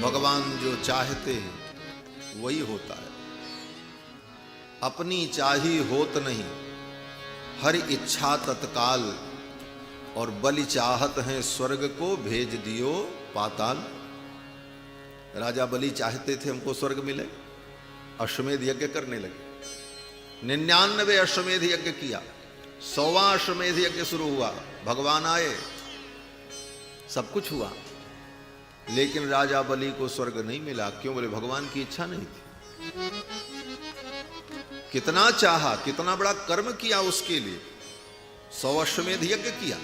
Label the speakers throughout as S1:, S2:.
S1: भगवान जो चाहते हैं वही होता है। अपनी चाही होत नहीं, हर इच्छा तत्काल, और बलि चाहत है स्वर्ग को भेज दियो पाताल। राजा बलि चाहते थे हमको स्वर्ग मिले, अश्वमेध यज्ञ करने लगे। 99 अश्वमेध यज्ञ किया, 100वां अश्वमेध यज्ञ शुरू हुआ, भगवान आए, सब कुछ हुआ, लेकिन राजा बलि को स्वर्ग नहीं मिला। क्यों? बोले भगवान की इच्छा नहीं थी। कितना चाहा, कितना बड़ा कर्म किया उसके लिए, 100 अश्वमेध यज्ञ किया,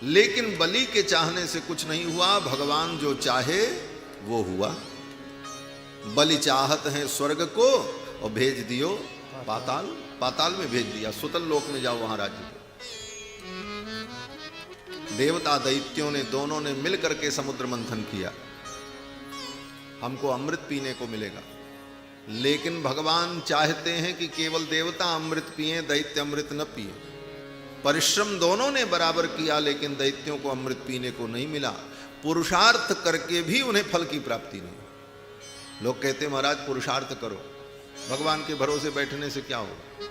S1: लेकिन बलि के चाहने से कुछ नहीं हुआ। भगवान जो चाहे वो हुआ। बलि चाहत है स्वर्ग को और भेज दियो पाताल, पाताल में भेज दिया, सुतल लोक में जाओ, वहां राज्य। देवता दैत्यों ने दोनों ने मिलकर के समुद्र मंथन किया, हमको अमृत पीने को मिलेगा, लेकिन भगवान चाहते हैं कि केवल देवता अमृत पिए, दैत्य अमृत न पिए। परिश्रम दोनों ने बराबर किया, लेकिन दैत्यों को अमृत पीने को नहीं मिला। पुरुषार्थ करके भी उन्हें फल की प्राप्ति नहीं। लोग कहते महाराज पुरुषार्थ करो, भगवान के भरोसे बैठने से क्या होगा?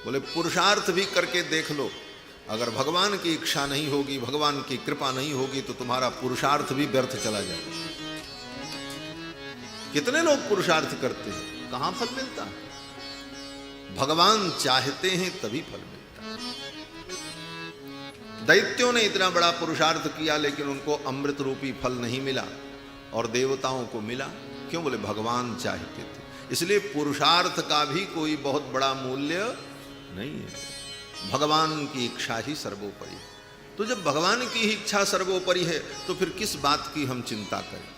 S1: बोले पुरुषार्थ भी करके देख लो, अगर भगवान की इच्छा नहीं होगी, भगवान की कृपा नहीं होगी, तो तुम्हारा पुरुषार्थ भी व्यर्थ चला जाएगा। कितने लोग पुरुषार्थ करते हैं, कहां फल मिलता है? भगवान चाहते हैं तभी फल मिलता है। दैत्यों ने इतना बड़ा पुरुषार्थ किया, लेकिन उनको अमृत रूपी फल नहीं मिला, और देवताओं को मिला। क्यों? बोले भगवान चाहते थे। इसलिए पुरुषार्थ का भी कोई बहुत बड़ा मूल्य नहीं है, भगवान की इच्छा ही सर्वोपरि है। तो जब भगवान की ही इच्छा सर्वोपरि है, तो फिर किस बात की हम चिंता करें?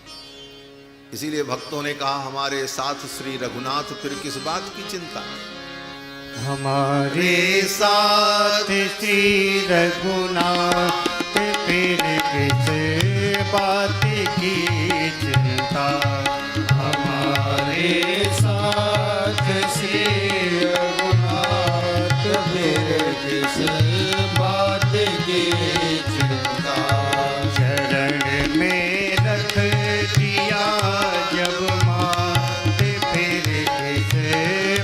S1: इसीलिए भक्तों ने कहा हमारे साथ श्री रघुनाथ, फिर किस बात की चिंता?
S2: हमारे साथ श्री रघुनाथ, फिर किस बात की चिंता। हमारे साथ श्री रघुनाथ, फिर किस बात की चिंता। चरण में रख दिया जब मात, फिर किस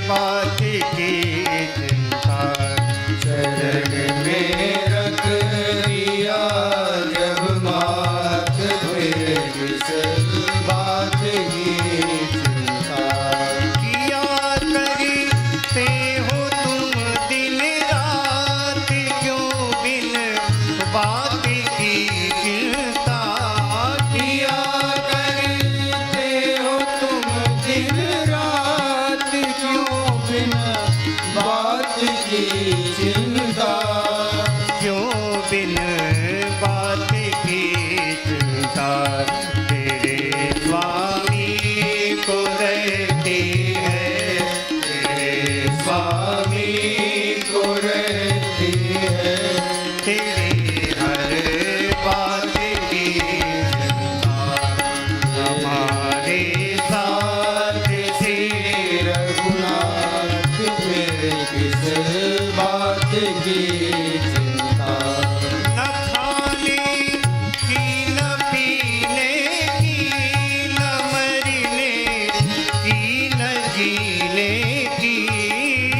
S2: बात की चिंता। चरण में रख दिया जब मात, फिर किस बात की चिंता। किया करते हो तुम दिन रात, क्यों बिन बात की चिंता। किया करते हो तुम दिन रात, क्यों बिन बात की चिंता। क्यों बिन बात की चिंता। तेरे स्वामी को रहती है, तेरे स्वामी को रहती है, तेरी हर बात की चिंता। हमारे साथ श्री रघुनाथ, फिर किस बात की चिंता। न खाने की, न पीने की, न मरने की, न जीने की।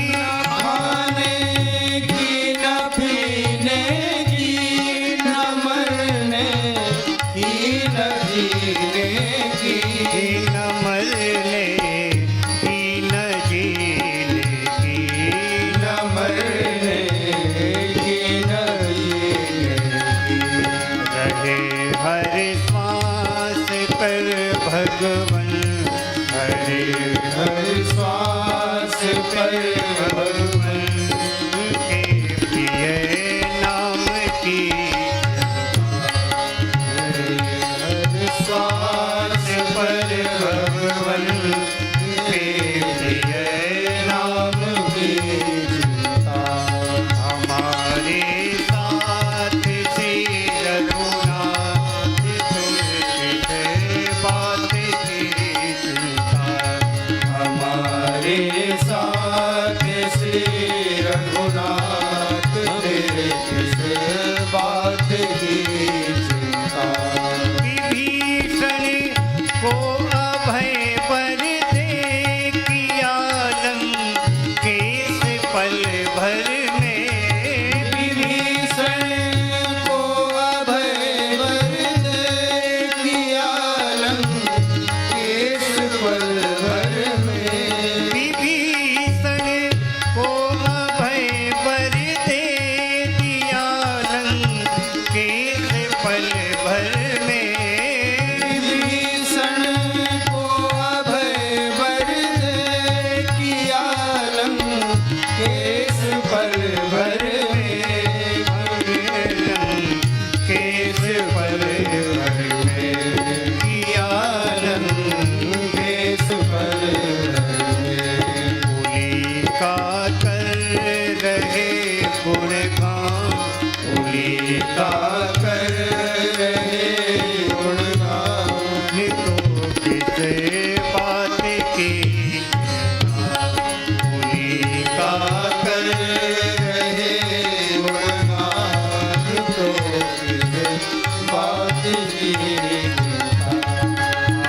S2: न खाने की, न पीने की, न मरने की, न जीने की। न मरने की, न जीने की, न मरने की, न जीने की। रहे हर श्वास पर भगवन, हरे हर श्वास पर भगवन के प्रिय नाम की। हरे हर श्वास पर भगवन के प्रिय नाम की चिंता। हमारे साथ श्री रघुनाथ, फिर किस बात की चिंता। हमारे साथ श्री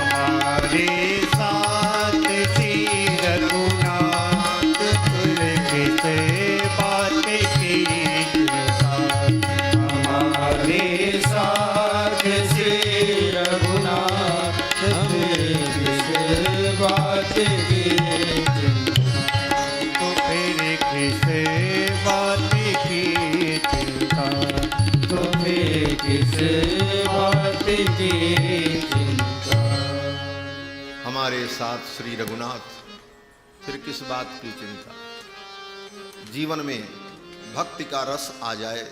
S2: हमारे साथ श्री रघुनाथ पुरखित बात की चिंता।
S3: हमारे साथ श्री रघुनाथ किस बात की
S2: तो फिर किस बात की चिंता।
S3: तुम्हें किस बात की चिंता।
S1: हमारे साथ श्री रघुनाथ, फिर किस बात की चिंता। जीवन में भक्ति का रस आ जाए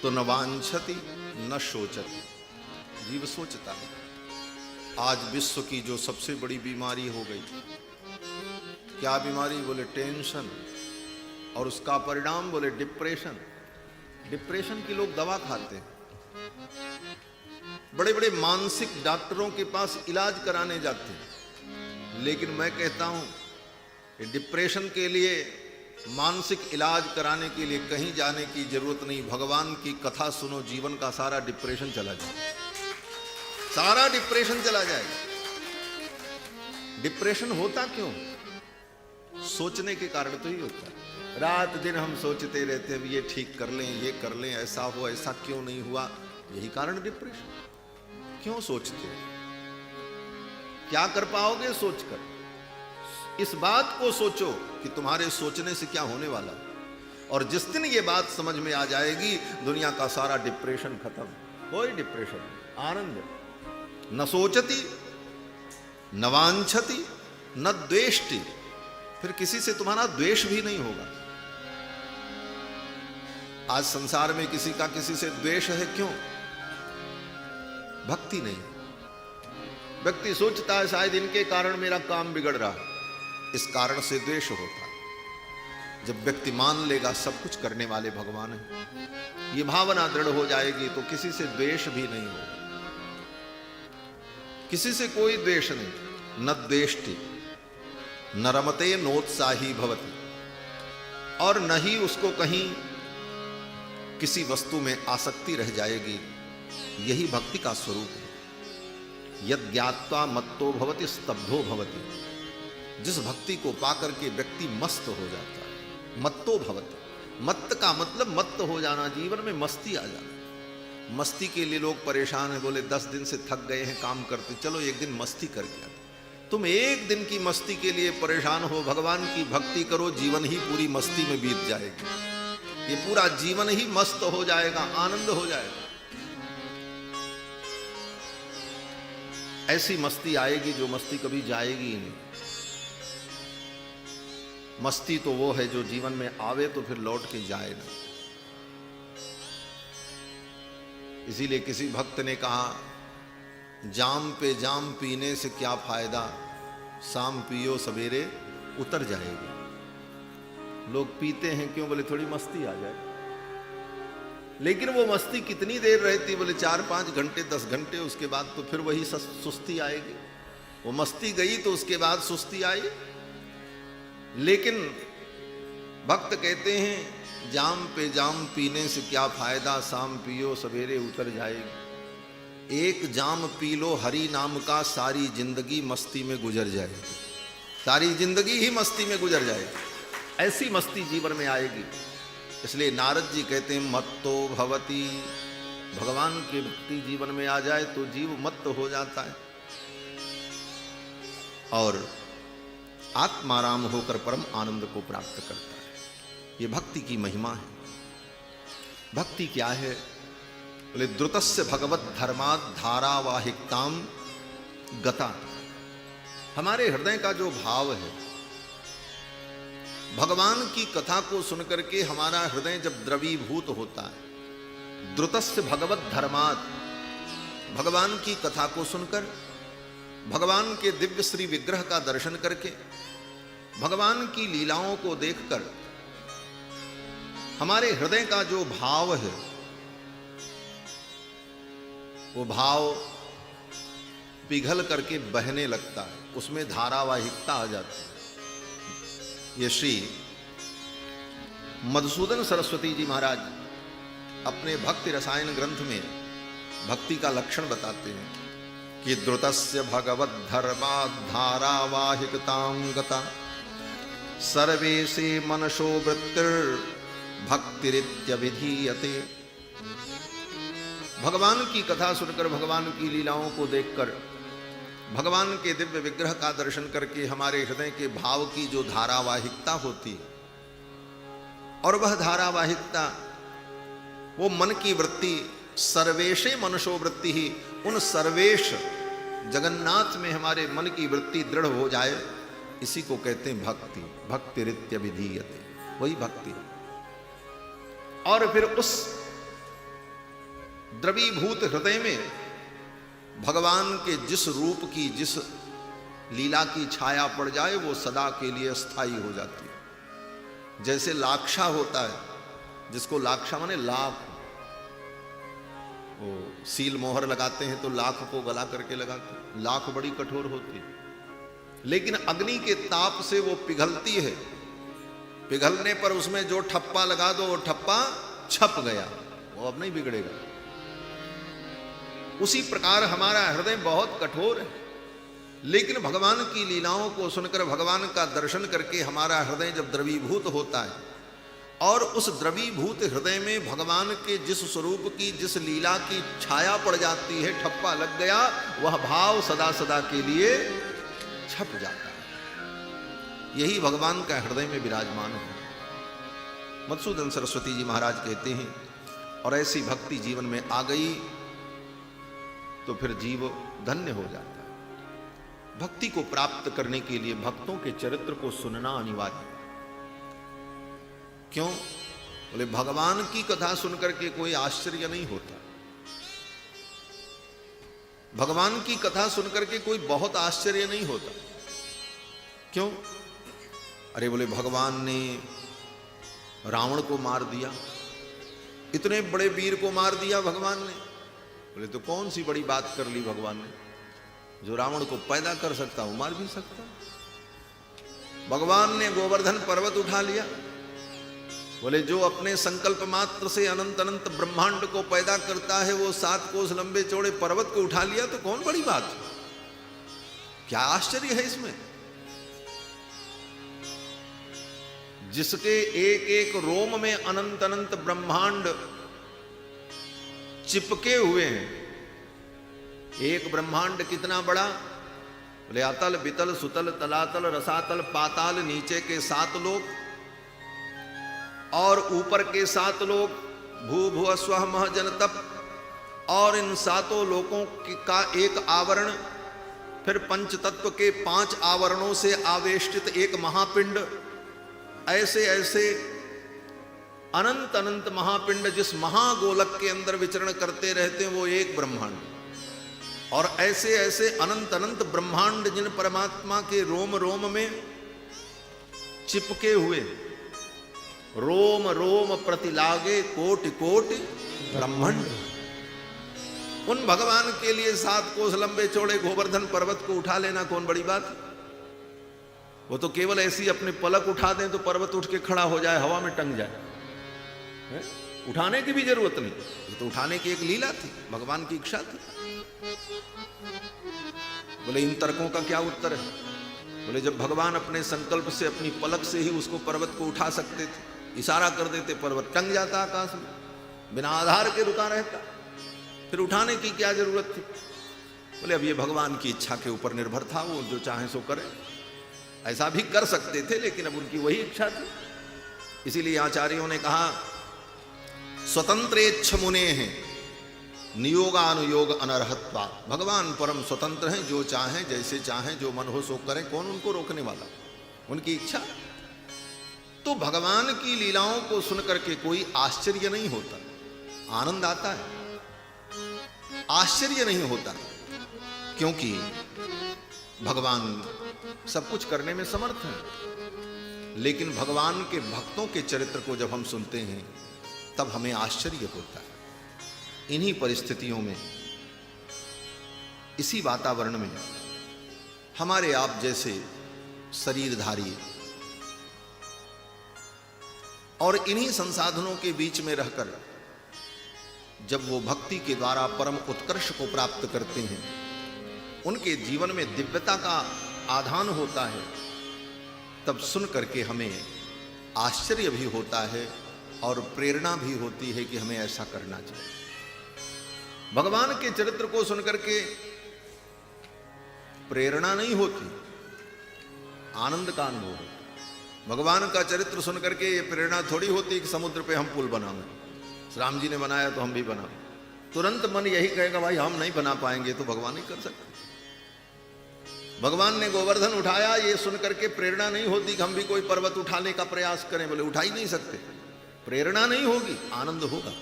S1: तो न वांछति न शोचति। जीव सोचता है। आज विश्व की जो सबसे बड़ी बीमारी हो गई, क्या बीमारी? बोले टेंशन, और उसका परिणाम बोले डिप्रेशन। डिप्रेशन की लोग दवा खाते हैं, बड़े बड़े मानसिक डॉक्टरों के पास इलाज कराने जाते हैं। लेकिन मैं कहता हूं डिप्रेशन के लिए, मानसिक इलाज कराने के लिए कहीं जाने की जरूरत नहीं। भगवान की कथा सुनो, जीवन का सारा डिप्रेशन चला जाए, सारा डिप्रेशन चला जाएगा। डिप्रेशन होता क्यों? सोचने के कारण तो ही होता है। रात दिन हम सोचते रहते हैं ये ठीक कर लें, ये कर लें, ऐसा हो, ऐसा क्यों नहीं हुआ। यही कारण डिप्रेशन। क्यों सोचते हैं? क्या कर पाओगे सोचकर? इस बात को सोचो कि तुम्हारे सोचने से क्या होने वाला है। और जिस दिन ये बात समझ में आ जाएगी, दुनिया का सारा डिप्रेशन खत्म। कोई डिप्रेशन नहीं, आनंद। न सोचती न वांछति न द्वेष्टि, फिर किसी से तुम्हारा द्वेष भी नहीं होगा। आज संसार में किसी का किसी से द्वेष है, क्यों? भक्ति नहीं। व्यक्ति सोचता है शायद इनके कारण मेरा काम बिगड़ रहा है, इस कारण से द्वेष होता है। जब व्यक्ति मान लेगा सब कुछ करने वाले भगवान हैं, ये भावना दृढ़ हो जाएगी तो किसी से द्वेष भी नहीं होगा। किसी से कोई द्वेष नहीं। न द्वेष्टि न रमते नोत्साही भवति, और न ही उसको कहीं किसी वस्तु में आसक्ति रह जाएगी। यही भक्ति का स्वरूप है। यद ज्ञात्वा मत्तो भवति स्तब्धो भवति। जिस भक्ति को पाकर के व्यक्ति मस्त हो जाता है, मत्तो भवति। मत्त का मतलब मत्त हो जाना, जीवन में मस्ती आ जाना। मस्ती के लिए लोग परेशान हैं, बोले 10 दिन से थक गए हैं काम करते, चलो एक दिन मस्ती करके आते। तुम एक दिन की मस्ती के लिए परेशान हो, भगवान की भक्ति करो, जीवन ही पूरी मस्ती में बीत जाएगी। ये पूरा जीवन ही मस्त हो जाएगा, आनंद हो जाएगा। ऐसी मस्ती आएगी जो मस्ती कभी जाएगी ही नहीं। मस्ती तो वो है जो जीवन में आवे तो फिर लौट के जाए ना। इसीलिए किसी भक्त ने कहा, जाम पे जाम पीने से क्या फायदा, शाम पियो सवेरे उतर जाएगी। लोग पीते हैं क्यों? बोले थोड़ी मस्ती आ जाए। लेकिन वो मस्ती कितनी देर रहती? बोले 4-5 घंटे 10 घंटे, उसके बाद तो फिर वही सुस्ती आएगी। वो मस्ती गई तो उसके बाद सुस्ती आई। लेकिन भक्त कहते हैं जाम पे जाम पीने से क्या फायदा, शाम पियो सवेरे उतर जाएगी। एक जाम पी लो हरि नाम का, सारी जिंदगी मस्ती में गुजर जाएगी। सारी जिंदगी ही मस्ती में गुजर जाएगी। ऐसी मस्ती जीवन में आएगी। इसलिए नारद जी कहते हैं मत्तो भवति। भगवान की भक्ति जीवन में आ जाए तो जीव मत्त हो जाता है और आत्माराम होकर परम आनंद को प्राप्त करता है। ये भक्ति की महिमा है। भक्ति क्या है? बोले द्रुतस्य भगवत धर्मात् धारावाहिकताम गता। हमारे हृदय का जो भाव है, भगवान की कथा को सुनकर के हमारा हृदय जब द्रवीभूत होता है, द्रुतस्य भगवत धर्मात्, भगवान की कथा को सुनकर, भगवान के दिव्य श्री विग्रह का दर्शन करके, भगवान की लीलाओं को देखकर हमारे हृदय का जो भाव है, वो भाव पिघल करके बहने लगता है, उसमें धारावाहिकता आ जाती है। ये श्री मधुसूदन सरस्वती जी महाराज अपने भक्ति रसायन ग्रंथ में भक्ति का लक्षण बताते हैं कि द्रुतस्य भगवद धर्माधारावाहिकतां गता सर्वेशे मनसो वृत्तिर भक्तिरित्यभिधीयते। भगवान की कथा सुनकर, भगवान की लीलाओं को देखकर, भगवान के दिव्य विग्रह का दर्शन करके हमारे हृदय के भाव की जो धारावाहिकता होती है, और वह धारावाहिकता, वो मन की वृत्ति, सर्वेशे मनसो वृत्ति ही, उन सर्वेश जगन्नाथ में हमारे मन की वृत्ति दृढ़ हो जाए, इसी को कहते हैं भक्ति। भक्तिरित्यभिधीयते, वही भक्ति। और फिर उस द्रवीभूत हृदय में भगवान के जिस रूप की, जिस लीला की छाया पड़ जाए, वो सदा के लिए स्थायी हो जाती है। जैसे लाक्षा होता है, जिसको लाक्षा माने लाख, वो सील मोहर लगाते हैं तो लाख को गला करके लगाते हैं। लाख बड़ी कठोर होती है, लेकिन अग्नि के ताप से वो पिघलती है। पिघलने पर उसमें जो ठप्पा लगा दो, वो ठप्पा छप गया, वो अब नहीं बिगड़ेगा। उसी प्रकार हमारा हृदय बहुत कठोर है, लेकिन भगवान की लीलाओं को सुनकर, भगवान का दर्शन करके हमारा हृदय जब द्रवीभूत होता है, और उस द्रवीभूत हृदय में भगवान के जिस स्वरूप की, जिस लीला की छाया पड़ जाती है, ठप्पा लग गया, वह भाव सदा सदा के लिए छप जाता है। यही भगवान का हृदय में विराजमान है। मधुसूदन सरस्वती जी महाराज कहते हैं, और ऐसी भक्ति जीवन में आ गई तो फिर जीव धन्य हो जाता है। भक्ति को प्राप्त करने के लिए भक्तों के चरित्र को सुनना अनिवार्य है। क्यों? बोले भगवान की कथा सुनकर के कोई आश्चर्य नहीं होता। भगवान की कथा सुनकर के कोई बहुत आश्चर्य नहीं होता। क्यों? अरे बोले भगवान ने रावण को मार दिया, इतने बड़े वीर को मार दिया भगवान ने। बोले तो कौन सी बड़ी बात कर ली भगवान ने? जो रावण को पैदा कर सकता वो मार भी सकता। भगवान ने गोवर्धन पर्वत उठा लिया। बोले जो अपने संकल्प मात्र से अनंत अनंत ब्रह्मांड को पैदा करता है, वो 7 कोस लंबे चौड़े पर्वत को उठा लिया, तो कौन बड़ी बात? क्या आश्चर्य है इसमें? जिसके एक एक रोम में अनंत अनंत ब्रह्मांड चिपके हुए हैं। एक ब्रह्मांड कितना बड़ा? बोले अतल वितल सुतल तलातल रसातल पाताल, नीचे के 7 लोक और ऊपर के 7 लोक, भू भुव स्वः मह जन तप, और इन 7 लोकों का एक आवरण, फिर पंच तत्व के 5 आवरणों से आवेष्टित एक महापिंड। ऐसे ऐसे अनंत अनंत महापिंड जिस महागोलक के अंदर विचरण करते रहते हैं, वो एक ब्रह्मांड। और ऐसे ऐसे अनंत अनंत ब्रह्मांड जिन परमात्मा के रोम रोम में चिपके हुए, रोम रोम प्रति लागे कोटि कोटि ब्रह्मांड। उन भगवान के लिए 7 कोस लंबे चौड़े गोवर्धन पर्वत को उठा लेना कौन बड़ी बात? वो तो केवल ऐसी अपने पलक उठा दें तो पर्वत उठ के खड़ा हो जाए, हवा में टंग जाए। उठाने की भी जरूरत नहीं, ये तो उठाने की एक लीला थी, भगवान की इच्छा थी। बोले इन तर्कों का क्या उत्तर है? बोले जब भगवान अपने संकल्प से, अपनी पलक से ही उसको पर्वत को उठा सकते थे, इशारा कर देते, पर्वत टंग जाता आकाश में, बिना आधार के रुका रहता, फिर उठाने की क्या जरूरत थी? बोले अब ये भगवान की इच्छा के ऊपर निर्भर था, वो जो चाहे सो करे। ऐसा भी कर सकते थे, लेकिन अब उनकी वही इच्छा थी। इसीलिए आचार्यों ने कहा स्वतंत्रेच्छ मुने हैं नियोगानुयोग अनर्हत्वा। भगवान परम स्वतंत्र हैं, जो चाहें जैसे चाहें, जो मन हो सो करें, कौन उनको रोकने वाला? उनकी इच्छा। तो भगवान की लीलाओं को सुनकर के कोई आश्चर्य नहीं होता, आनंद आता है, आश्चर्य नहीं होता, क्योंकि भगवान सब कुछ करने में समर्थ है। लेकिन भगवान के भक्तों के चरित्र को जब हम सुनते हैं तब हमें आश्चर्य होता है। इन्हीं परिस्थितियों में, इसी वातावरण में हमारे आप जैसे शरीरधारी और इन्हीं संसाधनों के बीच में रहकर जब वो भक्ति के द्वारा परम उत्कर्ष को प्राप्त करते हैं, उनके जीवन में दिव्यता का आधान होता है, तब सुन करके हमें आश्चर्य भी होता है और प्रेरणा भी होती है कि हमें ऐसा करना चाहिए। भगवान के चरित्र को सुनकर के प्रेरणा नहीं होती, आनंद का अनुभव होता। भगवान का चरित्र सुनकर के ये प्रेरणा थोड़ी होती कि समुद्र पे हम पुल बनाएंगे, राम जी ने बनाया तो हम भी बनाओ। तुरंत मन यही कहेगा भाई हम नहीं बना पाएंगे तो भगवान ही कर सकते। भगवान ने गोवर्धन उठाया, ये सुनकर के प्रेरणा नहीं होती कि हम भी कोई पर्वत उठाने का प्रयास करें, बोले उठा ही नहीं सकते, प्रेरणा नहीं होगी, आनंद होगा।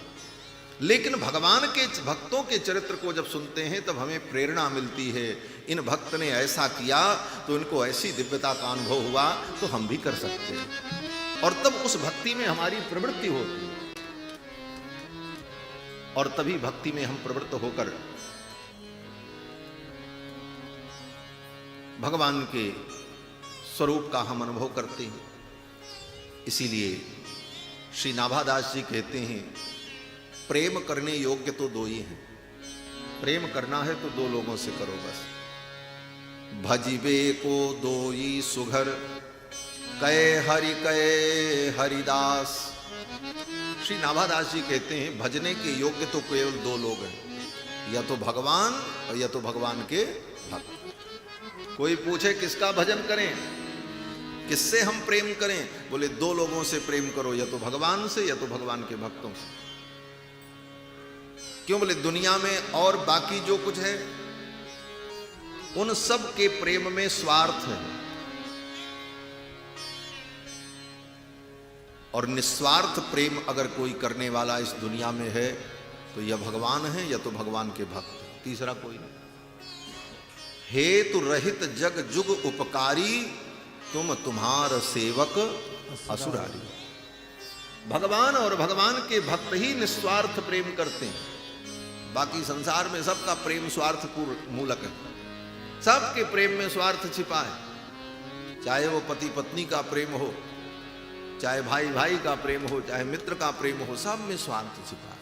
S1: लेकिन भगवान के भक्तों के चरित्र को जब सुनते हैं तब हमें प्रेरणा मिलती है, इन भक्त ने ऐसा किया तो इनको ऐसी दिव्यता का अनुभव हुआ तो हम भी कर सकते हैं, और तब उस भक्ति में हमारी प्रवृत्ति होती है, और तभी भक्ति में हम प्रवृत्त होकर भगवान के स्वरूप का हम अनुभव करते हैं। इसीलिए श्री नाभादास जी कहते हैं, प्रेम करने योग्य तो दो ही हैं, प्रेम करना है तो दो लोगों से करो बस। भजिबे को दोई सुघर, कहे हरिदास। श्री नाभादास जी कहते हैं, भजने के योग्य तो केवल दो लोग हैं, या तो भगवान और या तो भगवान के भक्त। कोई पूछे किसका भजन करें, किससे हम प्रेम करें, बोले दो लोगों से प्रेम करो, या तो भगवान से या तो भगवान के भक्तों से। क्यों, बोले दुनिया में और बाकी जो कुछ है उन सब के प्रेम में स्वार्थ है, और निस्वार्थ प्रेम अगर कोई करने वाला इस दुनिया में है तो यह भगवान है या तो भगवान के भक्त, तीसरा कोई नहीं। हेतु रहित जग जुग उपकारी, तुम तुम्हार सेवक असुरारी। भगवान और भगवान के भक्त ही निस्वार्थ प्रेम करते हैं, बाकी संसार में सबका प्रेम स्वार्थ मूलक है, सबके प्रेम में स्वार्थ छिपा है। चाहे वो पति पत्नी का प्रेम हो, चाहे भाई भाई का प्रेम हो, चाहे मित्र का प्रेम हो, सब में स्वार्थ छिपा है।